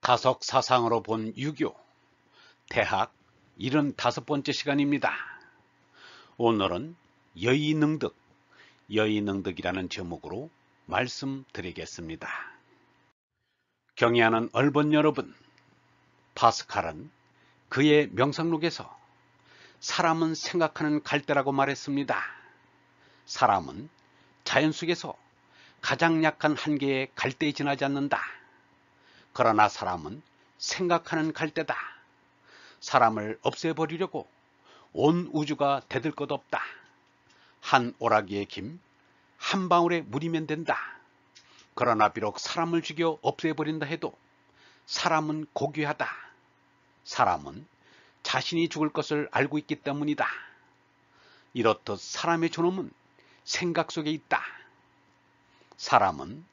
가석 사상으로 본 유교 대학 75번째 시간입니다. 오늘은 여의능득, 여의능득이라는 제목으로 말씀드리겠습니다. 경애하는 얼본 여러분, 파스칼은 그의 명상록에서 사람은 생각하는 갈대라고 말했습니다. 사람은 자연 속에서 가장 약한 한계의 갈대에 지나지 않는다. 그러나 사람은 생각하는 갈대다. 사람을 없애버리려고 온 우주가 대들 것 없다. 한 오라기의 김, 한 방울의 물이면 된다. 그러나 비록 사람을 죽여 없애버린다 해도 사람은 고귀하다. 사람은 자신이 죽을 것을 알고 있기 때문이다. 이렇듯 사람의 존엄은 생각 속에 있다. 사람은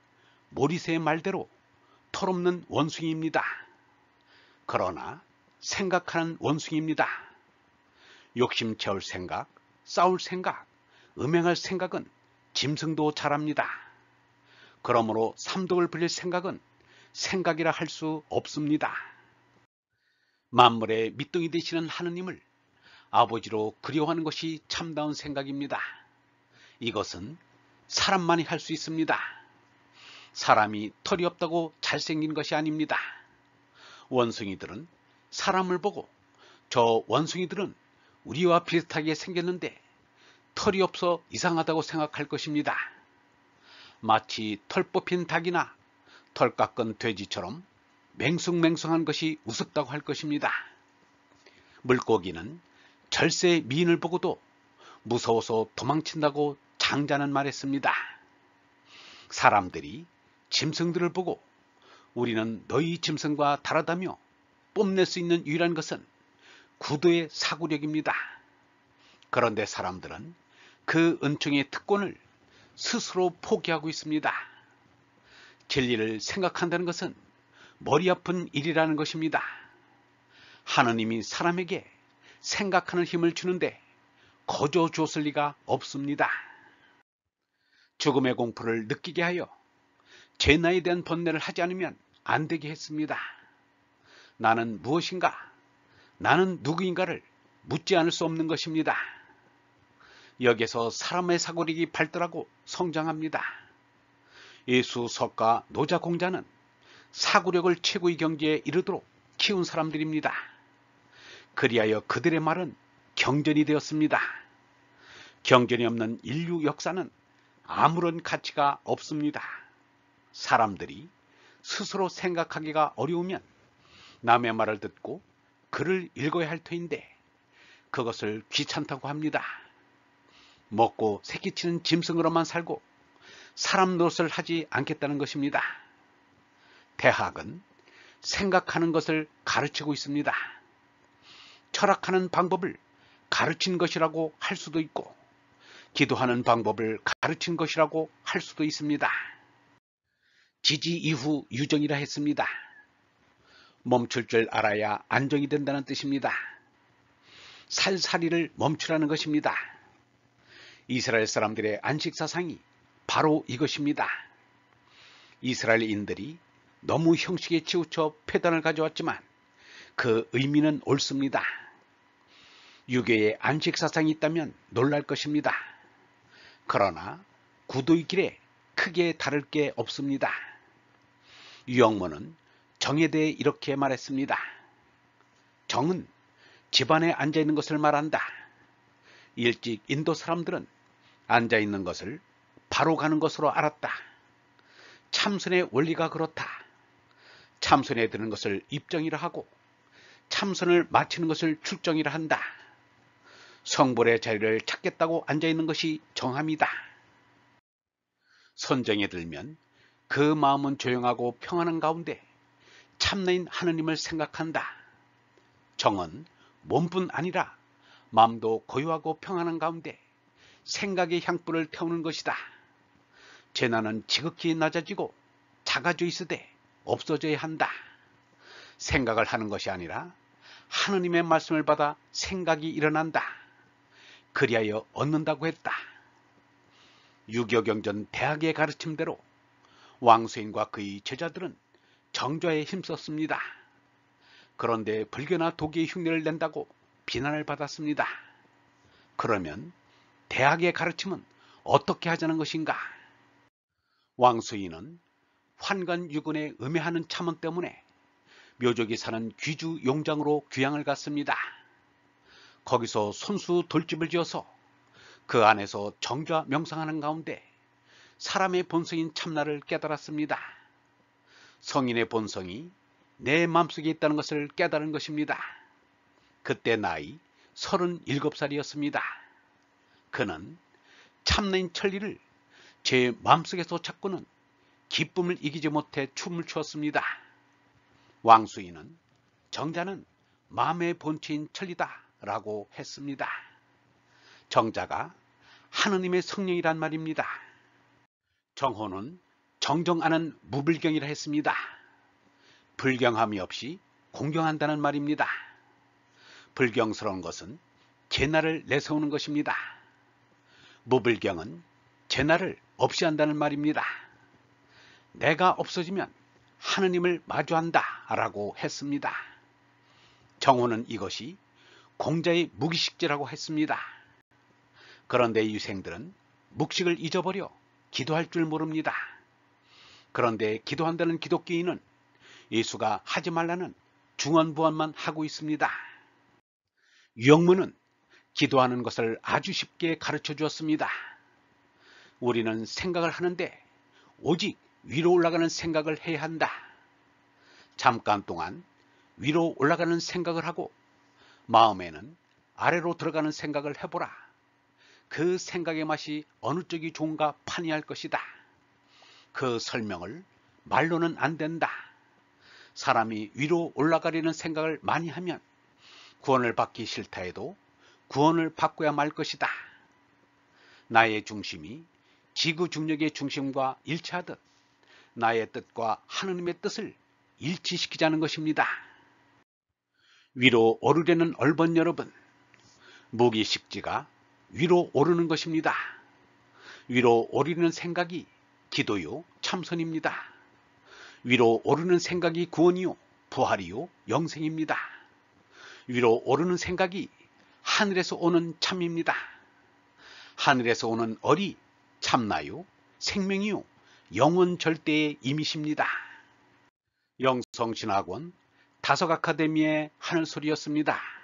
모리스의 말대로 털없는 원숭이입니다. 그러나 생각하는 원숭이입니다. 욕심 채울 생각, 싸울 생각, 음행할 생각은 짐승도 잘합니다. 그러므로 삼독을 부릴 생각은 생각이라 할 수 없습니다. 만물의 밑둥이 되시는 하느님을 아버지로 그리워하는 것이 참다운 생각입니다. 이것은 사람만이 할 수 있습니다. 사람이 털이 없다고 잘생긴 것이 아닙니다. 원숭이들은 사람을 보고 저 원숭이들은 우리와 비슷하게 생겼는데 털이 없어 이상하다고 생각할 것입니다. 마치 털 뽑힌 닭이나 털 깎은 돼지처럼 맹숭맹숭한 것이 우습다고 할 것입니다. 물고기는 절세의 미인을 보고도 무서워서 도망친다고 장자는 말했습니다. 사람들이 짐승들을 보고 우리는 너희 짐승과 다르다며 뽐낼 수 있는 유일한 것은 구도의 사고력입니다. 그런데 사람들은 그 은총의 특권을 스스로 포기하고 있습니다. 진리를 생각한다는 것은 머리 아픈 일이라는 것입니다. 하느님이 사람에게 생각하는 힘을 주는데 거저 줬을 리가 없습니다. 죽음의 공포를 느끼게 하여 제 나이에 대한 번뇌를 하지 않으면 안 되게 했습니다. 나는 무엇인가? 나는 누구인가를 묻지 않을 수 없는 것입니다. 여기서 사람의 사고력이 발달하고 성장합니다. 예수, 석가, 노자, 공자는 사고력을 최고의 경지에 이르도록 키운 사람들입니다. 그리하여 그들의 말은 경전이 되었습니다. 경전이 없는 인류 역사는 아무런 가치가 없습니다. 사람들이 스스로 생각하기가 어려우면 남의 말을 듣고 글을 읽어야 할 터인데 그것을 귀찮다고 합니다. 먹고 새끼치는 짐승으로만 살고 사람 노릇을 하지 않겠다는 것입니다. 대학은 생각하는 것을 가르치고 있습니다. 철학하는 방법을 가르친 것이라고 할 수도 있고 기도하는 방법을 가르친 것이라고 할 수도 있습니다. 지지 이후 유정이라 했습니다. 멈출 줄 알아야 안정이 된다는 뜻입니다. 살살이를 멈추라는 것입니다. 이스라엘 사람들의 안식사상이 바로 이것입니다. 이스라엘인들이 너무 형식에 치우쳐 폐단을 가져왔지만 그 의미는 옳습니다. 유교에 안식사상이 있다면 놀랄 것입니다. 그러나 구도의 길에 크게 다를 게 없습니다. 유영모는 정에 대해 이렇게 말했습니다. 정은 집안에 앉아있는 것을 말한다. 일찍 인도 사람들은 앉아있는 것을 바로 가는 것으로 알았다. 참선의 원리가 그렇다. 참선에 드는 것을 입정이라 하고 참선을 마치는 것을 출정이라 한다. 성불의 자리를 찾겠다고 앉아있는 것이 정함이다. 선정에 들면 그 마음은 조용하고 평안한 가운데 참나인 하느님을 생각한다. 정은 몸뿐 아니라 마음도 고요하고 평안한 가운데 생각의 향불을 태우는 것이다. 재난은 지극히 낮아지고 작아져 있으되 없어져야 한다. 생각을 하는 것이 아니라 하느님의 말씀을 받아 생각이 일어난다. 그리하여 얻는다고 했다. 유교경전 대학의 가르침대로 왕수인과 그의 제자들은 정좌에 힘썼습니다. 그런데 불교나 도기의 흉내를 낸다고 비난을 받았습니다. 그러면 대학의 가르침은 어떻게 하자는 것인가? 왕수인은 환관유근에 음해하는 참언 때문에 묘족이 사는 귀주 용장으로 귀향을 갔습니다. 거기서 손수 돌집을 지어서 그 안에서 정좌 명상하는 가운데 사람의 본성인 참나를 깨달았습니다. 성인의 본성이 내 마음속에 있다는 것을 깨달은 것입니다. 그때 나이 37살이었습니다. 그는 참나인 천리를 제 마음속에서 찾고는 기쁨을 이기지 못해 춤을 추었습니다. 왕수인은 정자는 마음의 본체인 천리다 라고 했습니다. 정자가 하느님의 성령이란 말입니다. 정호는 정정하는 무불경이라 했습니다. 불경함이 없이 공경한다는 말입니다. 불경스러운 것은 제나를 내세우는 것입니다. 무불경은 제나를 없이 한다는 말입니다. 내가 없어지면 하느님을 마주한다 라고 했습니다. 정호는 이것이 공자의 무기식제라고 했습니다. 그런데 유생들은 묵식을 잊어버려 기도할 줄 모릅니다. 그런데 기도한다는 기독교인은 예수가 하지 말라는 중언부언만 하고 있습니다. 유영문은 기도하는 것을 아주 쉽게 가르쳐 주었습니다. 우리는 생각을 하는데 오직 위로 올라가는 생각을 해야 한다. 잠깐 동안 위로 올라가는 생각을 하고 마음에는 아래로 들어가는 생각을 해보라. 그 생각의 맛이 어느 쪽이 좋은가 판이할 것이다. 그 설명을 말로는 안 된다. 사람이 위로 올라가려는 생각을 많이 하면 구원을 받기 싫다 해도 구원을 받고야 말 것이다. 나의 중심이 지구 중력의 중심과 일치하듯 나의 뜻과 하느님의 뜻을 일치시키자는 것입니다. 위로 오르려는 얼번 여러분, 무기식지가 위로 오르는 것입니다. 위로 오르는 생각이 기도요 참선입니다. 위로 오르는 생각이 구원이요 부활이요 영생입니다. 위로 오르는 생각이 하늘에서 오는 참입니다. 하늘에서 오는 얼이 참나요 생명이요 영원 절대의 임이십니다. 영성신학원 다석아카데미의 하늘소리였습니다.